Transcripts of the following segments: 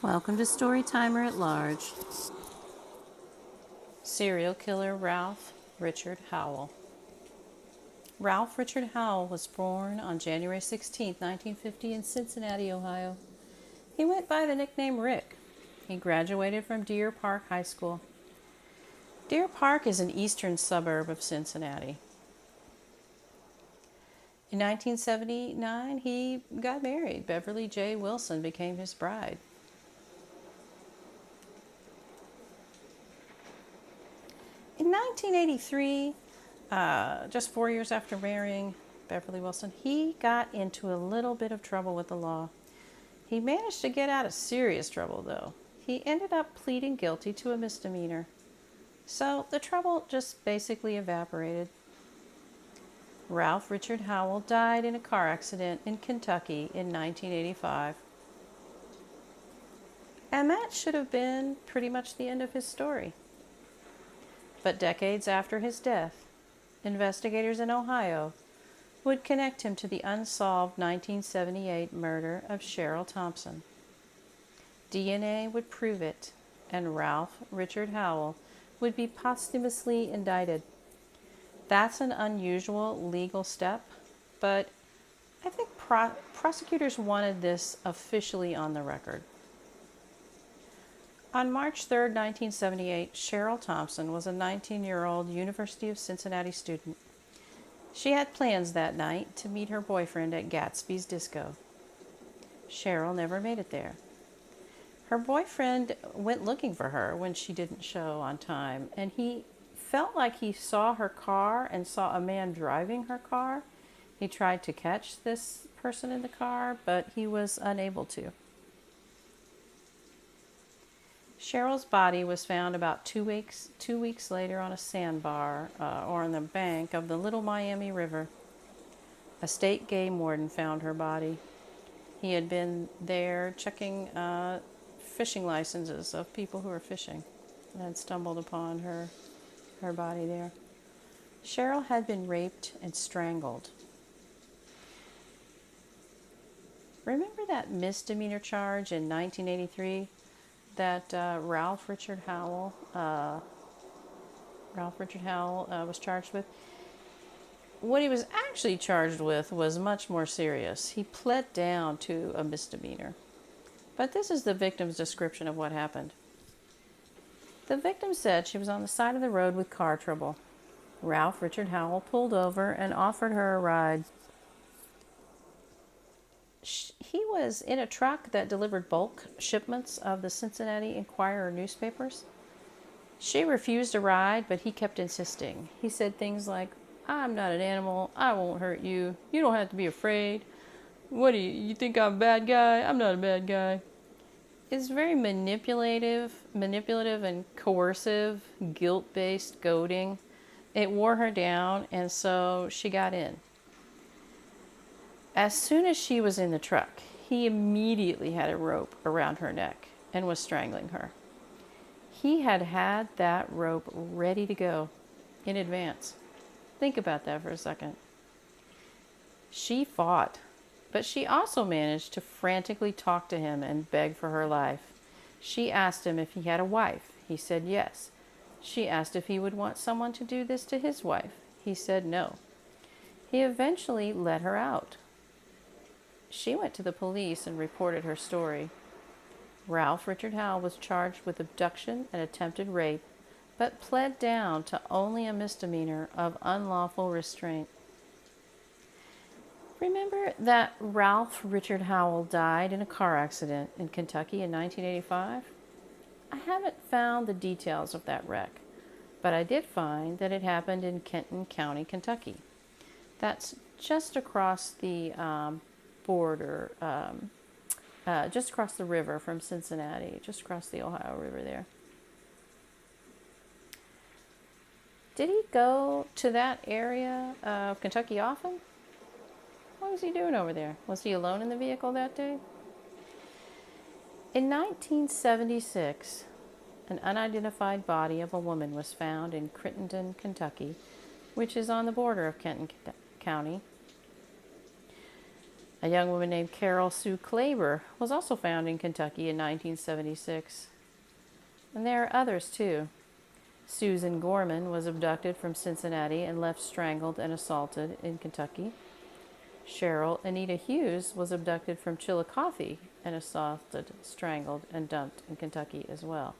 Welcome to Storytimer at Large. Serial killer Ralph Richard Howell. Ralph Richard Howell was born on January 16, 1950 in Cincinnati, Ohio. He went by the nickname Rick. He graduated from Deer Park High School. Deer Park is an eastern suburb of Cincinnati. In 1979, he got married. Beverly J. Wilson became his bride. In 1983, just 4 years after marrying Beverly Wilson, he got into a little bit of trouble with the law. He managed to get out of serious trouble, though. He ended up pleading guilty to a misdemeanor. So the trouble just basically evaporated. Ralph Richard Howell died in a car accident in Kentucky in 1985. And that should have been pretty much the end of his story. But decades after his death, investigators in Ohio would connect him to the unsolved 1978 murder of Cheryl Thompson. DNA would prove it, and Ralph Richard Howell would be posthumously indicted. That's an unusual legal step, but I think prosecutors wanted this officially on the record. On March 3, 1978, Cheryl Thompson was a 19-year-old University of Cincinnati student. She had plans that night to meet her boyfriend at Gatsby's Disco. Cheryl never made it there. Her boyfriend went looking for her when she didn't show on time, and he felt like he saw her car and saw a man driving her car. He tried to catch this person in the car, but he was unable to. Cheryl's body was found about 2 weeks later on a sandbar or on the bank of the Little Miami River. A state game warden found her body. He had been there checking fishing licenses of people who were fishing and had stumbled upon her body there. Cheryl had been raped and strangled. Remember that misdemeanor charge in 1983? That Ralph Richard Howell was charged with. What he was actually charged with was much more serious. He pled down to a misdemeanor. But this is the victim's description of what happened. The victim said she was on the side of the road with car trouble. Ralph Richard Howell pulled over and offered her a ride. He was in a truck that delivered bulk shipments of the Cincinnati Enquirer newspapers. She refused a ride, but he kept insisting. He said things like, "I'm not an animal. I won't hurt you. You don't have to be afraid. What do you think I'm a bad guy? I'm not a bad guy." It's very manipulative and coercive, guilt-based goading. It wore her down, and so she got in. As soon as she was in the truck, he immediately had a rope around her neck and was strangling her. He had that rope ready to go in advance. Think about that for a second. She fought, but she also managed to frantically talk to him and beg for her life. She asked him if he had a wife. He said yes. She asked if he would want someone to do this to his wife. He said no. He eventually let her out. She went to the police and reported her story. Ralph Richard Howell was charged with abduction and attempted rape, but pled down to only a misdemeanor of unlawful restraint. Remember that Ralph Richard Howell died in a car accident in Kentucky in 1985? I haven't found the details of that wreck, but I did find that it happened in Kenton County, Kentucky. That's just across the border, just across the river from Cincinnati, just across the Ohio River there. Did he go to that area of Kentucky often? What was he doing over there? Was he alone in the vehicle that day? In 1976, an unidentified body of a woman was found in Crittenden, Kentucky, which is on the border of Kenton County. A young woman named Carol Sue Klaber was also found in Kentucky in 1976. And there are others too. Susan Gorman was abducted from Cincinnati and left strangled and assaulted in Kentucky. Cheryl Anita Hughes was abducted from Chillicothe and assaulted, strangled, and dumped in Kentucky as well.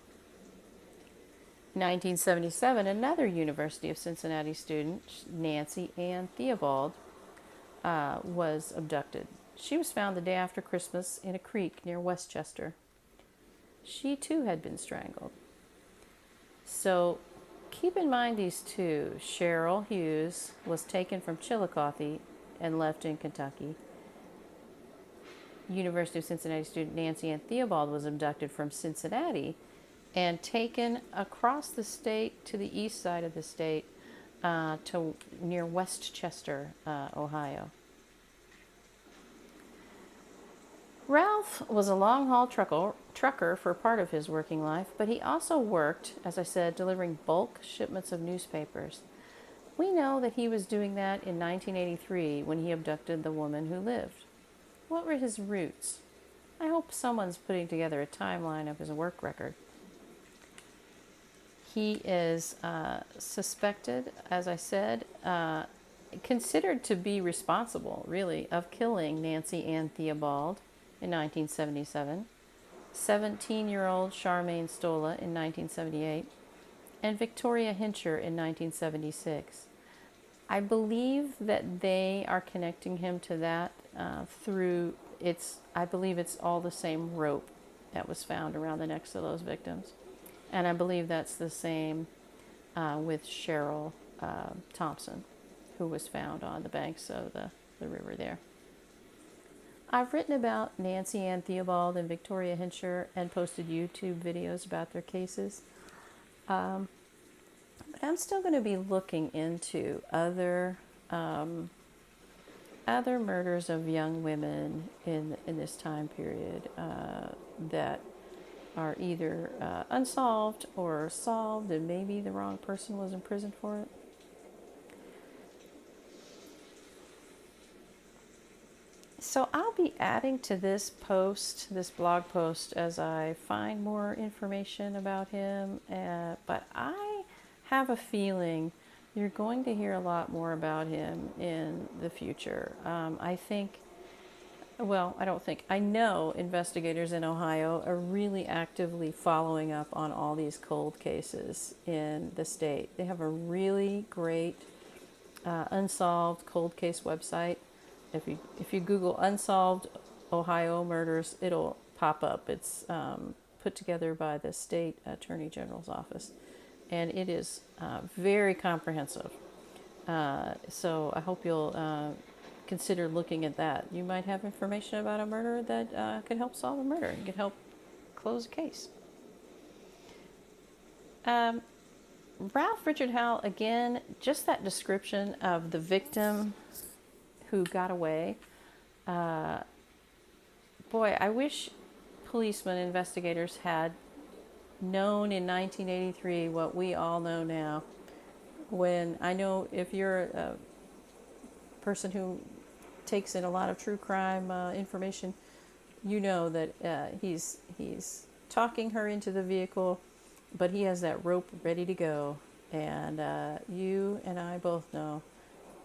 In 1977, another University of Cincinnati student, Nancy Ann Theobald, was abducted. She was found the day after Christmas in a creek near Westchester. She too had been strangled. So keep in mind these two. Cheryl Hughes was taken from Chillicothe and left in Kentucky. University of Cincinnati student Nancy Ann Theobald was abducted from Cincinnati and taken across the state to the east side of the state to near Westchester, Ohio. Ralph was a long-haul trucker for part of his working life, but he also worked, as I said, delivering bulk shipments of newspapers. We know that he was doing that in 1983 when he abducted the woman who lived. What were his roots? I hope someone's putting together a timeline of his work record. He is suspected, as I said, considered to be responsible, really, of killing Nancy Ann Theobald in 1977, 17-year-old Charmaine Stola in 1978, and Victoria Hincher in 1976. I believe that they are connecting him to that through I believe it's all the same rope that was found around the necks of those victims. And I believe that's the same with Cheryl Thompson, who was found on the banks of the river there. I've written about Nancy Ann Theobald and Victoria Hincher and posted YouTube videos about their cases. But I'm still going to be looking into other murders of young women in this time period that are either unsolved or solved, and maybe the wrong person was in prison for it. So I'll be adding to this blog post, as I find more information about him, but I have a feeling you're going to hear a lot more about him in the future. I know investigators in Ohio are really actively following up on all these cold cases in the state. They have a really great unsolved cold case website. If you Google unsolved Ohio murders, it'll pop up. It's put together by the state attorney general's office, and it is very comprehensive. So I hope you'll consider looking at that. You might have information about a murder that could help solve a murder and could help close a case. Ralph Richard Howell, again, just that description of the victim who got away. Boy, I wish policemen, investigators had known in 1983 what we all know now. When I know if you're a person who takes in a lot of true crime information, you know that he's talking her into the vehicle, but he has that rope ready to go. And you and I both know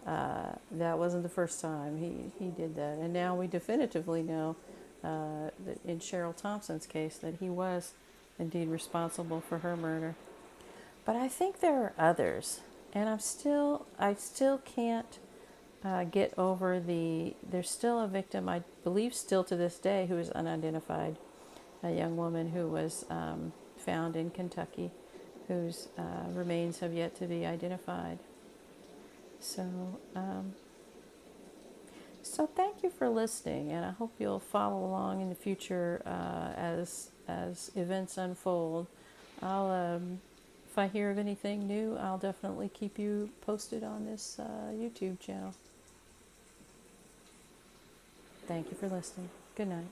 that wasn't the first time he did that. And now we definitively know that in Cheryl Thompson's case that he was indeed responsible for her murder. But I think there are others, and I still can't get over there's still a victim, I believe still to this day, who is unidentified, a young woman who was found in Kentucky, whose remains have yet to be identified. So thank you for listening, and I hope you'll follow along in the future as events unfold. If I hear of anything new, I'll definitely keep you posted on this YouTube channel. Thank you for listening. Good night.